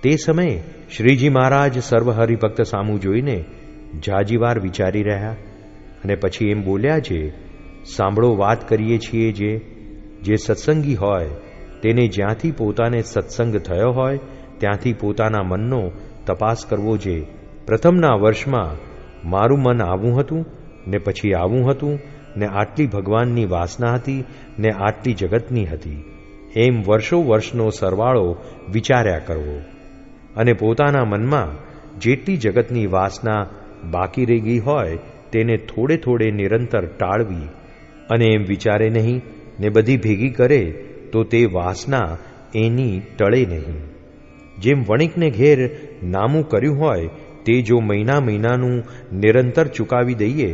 તે સમયે શ્રીજી મહારાજ સર્વહરિભક્ત સામું જોઈને જાજીવાર વિચારી રહ્યા અને પછી એમ બોલ્યા છે, સાંભળો, વાત કરીએ છીએ જે સત્સંગી હોય તેને જ્યાંથી પોતાને સત્સંગ થયો હોય ત્યાંથી પોતાના મનનો તપાસ કરવો છે. પ્રથમના વર્ષમાં મારું મન આવું હતું ને પછી આવું હતું ને આટલી ભગવાનની વાસના હતી ને આટલી જગતની હતી, એમ વર્ષો વર્ષનો સરવાળો વિચાર્યા કરવો અને પોતાના મનમાં જેટલી જગતની વાસના બાકી રહી ગઈ હોય તેને થોડે થોડે નિરંતર ટાળવી અને એમ વિચારે નહીં ને બધી ભેગી કરે તો તે વાસના એની ટળે નહીં. જેમ વણિકને ઘેર નામું કર્યું હોય તે જો મહિનાનું નિરંતર ચૂકાવી દઈએ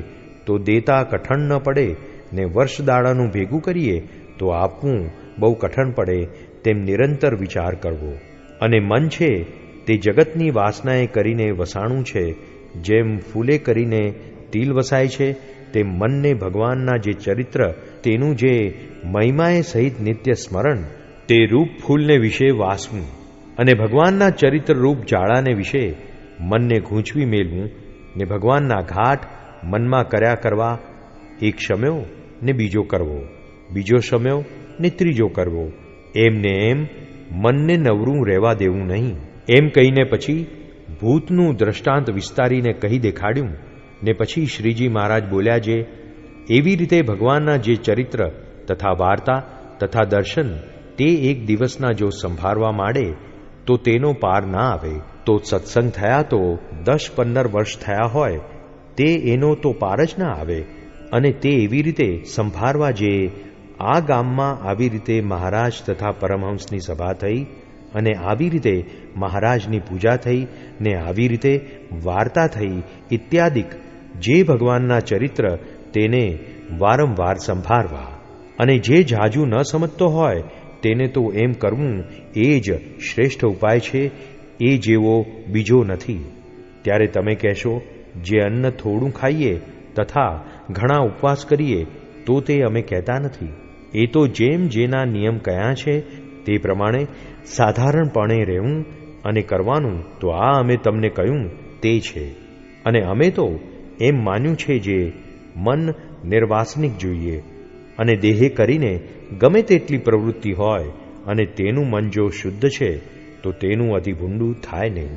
તો દેતા કઠણ ન પડે ને વર્ષ દાડાનું ભેગું કરીએ તો આપવું બહુ કઠણ પડે, તેમ નિરંતર વિચાર કરવો. અને મન છે તે જગતની વાસનાએ કરીને વસાણું છે. જેમ ફૂલે કરીને તિલ વસાય છે તેમ મનને ભગવાનના જે ચરિત્ર તેનું જે મહિમાએ સહિત નિત્ય સ્મરણ તે રૂપ ફૂલને વિશે વાસવું અને ભગવાનના ચરિત્ર રૂપ જાળાને વિશે મનને ગૂંચવી મેળવું ને ભગવાનના ઘાટ મનમાં કર્યા કરવા, એક શમ્યો ને બીજો કરવો, બીજો શમ્યો ને ત્રીજો કરવો, એમને એમ મનને નવરું રહેવા દેવું નહીં. એમ કહીને પછી ભૂતનું દ્રષ્ટાંત વિસ્તારીને કહી દેખાડ્યું ને પછી શ્રીજી મહારાજ બોલ્યા છે, એવી રીતે ભગવાનના જે ચરિત્ર તથા વાર્તા તથા દર્શન તે એક દિવસના જો સંભાળવા માંડે તો તેનો પાર ના આવે. તો સત્સંગ થયા તો 10-15 વર્ષ થયા હોય તે એનો તો પાર જ ના આવે. અને તે એવી રીતે સંભાળવા જે આ ગામમાં આવી રીતે મહારાજ તથા પરમહંસની સભા થઈ અને આવી રીતે મહારાજની પૂજા થઈ ને આવી રીતે વાર્તા થઈ ઇત્યાદિક જે ભગવાનના ચરિત્ર તેને વારંવાર સંભાળવા. અને જે જાજુ ન સમજતો હોય તેને તો એમ કરવું એ જ શ્રેષ્ઠ ઉપાય છે, એ જેવો બીજો નથી. ત્યારે તમે કહેશો, જે અન્ન થોડું ખાઈએ તથા ઘણા ઉપવાસ કરીએ તો તે અમે કહેતા નથી. એ તો જેમ જેના નિયમ કયા છે તે પ્રમાણે સાધારણપણે રહેવું અને કરવાનું, તો આ અમે તમને કહ્યું તે છે. અને અમે તો એમ માન્યું છે જે મન નિર્વાસનિક જોઈએ અને દેહે કરીને ગમે તેટલી પ્રવૃત્તિ હોય અને તેનું મન જો શુદ્ધ છે તો તેનું અતિભૂંડું થાય નહીં.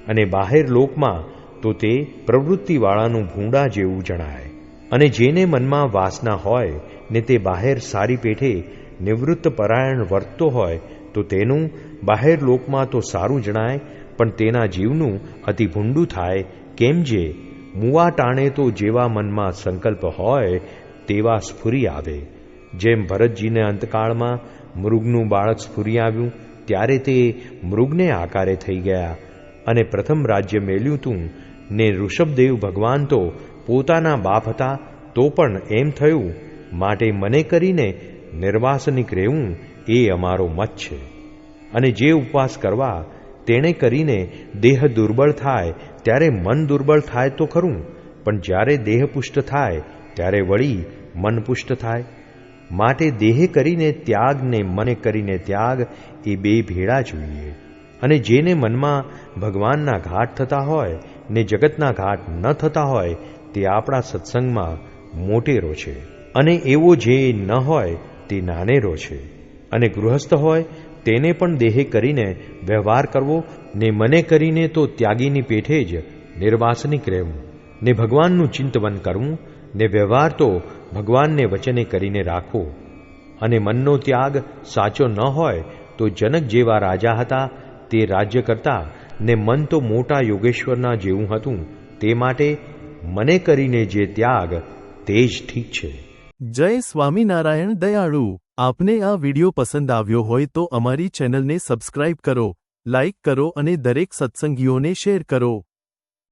અને બાહેર લોકમાં તો તે પ્રવૃત્તિવાળાનું ભૂંડા જેવું જણાય. અને જેને મનમાં વાસના હોય ને તે બહાર સારી પેઠે નિવૃત્ત પરાયણ વર્તતો હોય તો તેનું બહાર લોકમાં તો સારું જણાય, પણ તેના જીવનું અતિ ભૂંડું થાય. કેમ જે મુવા ટાણે તો જેવા મનમાં સંકલ્પ હોય તેવા સ્ફુરી આવે. જેમ ભરતજીને અંતકાળમાં મૃગનું બાળક સ્ફુરી આવ્યું ત્યારે તે મૃગને આકારે થઈ ગયા અને પ્રથમ રાજ્ય મેળ્યું તું ને ઋષભદેવ ભગવાન તો પોતાના બાપ હતા તો પણ એમ થયું. માટે મને કરીને નિર્વાસનિક રહેવું એ અમારો મત છે. અને જે ઉપવાસ કરવા તેણે કરીને દેહ દુર્બળ થાય ત્યારે મન દુર્બળ થાય તો ખરું, પણ જ્યારે દેહ પુષ્ટ થાય ત્યારે વળી મન પુષ્ટ થાય. માટે દેહે કરીને ત્યાગ ને મને કરીને ત્યાગ એ બે ભેળા જોઈએ. અને જેને મનમાં ભગવાનના ઘાટ થતા હોય ને જગતના ઘાટ ન થતા હોય તે આપણા સત્સંગમાં મોટેરો છે, અને એવો જે ન હોય તે નાનેરો છે. અને ગૃહસ્થ હોય તેને પણ દેહે કરીને વ્યવહાર કરવો ને મને કરીને તો ત્યાગીની પેઠે જ નિર્વાસનિક રહેવું ને ભગવાનનું ચિંતવન કરવું ને વ્યવહાર તો ભગવાનને વચને કરીને રાખવો. અને મનનો ત્યાગ સાચો ન હોય તો જનક જેવા રાજા હતા તે રાજ્ય કરતા ને મન તો મોટા યોગેશ્વરના જેવું હતું. તે માટે મને કરીને જે ત્યાગ તે જ ઠીક છે. જય સ્વામિનારાયણ દયાળુ. આપને આ વિડિયો પસંદ આવ્યો હોય તો અમારી ચેનલને સબસ્ક્રાઇબ કરો, લાઇક કરો અને દરેક સત્સંગીઓને શેર કરો.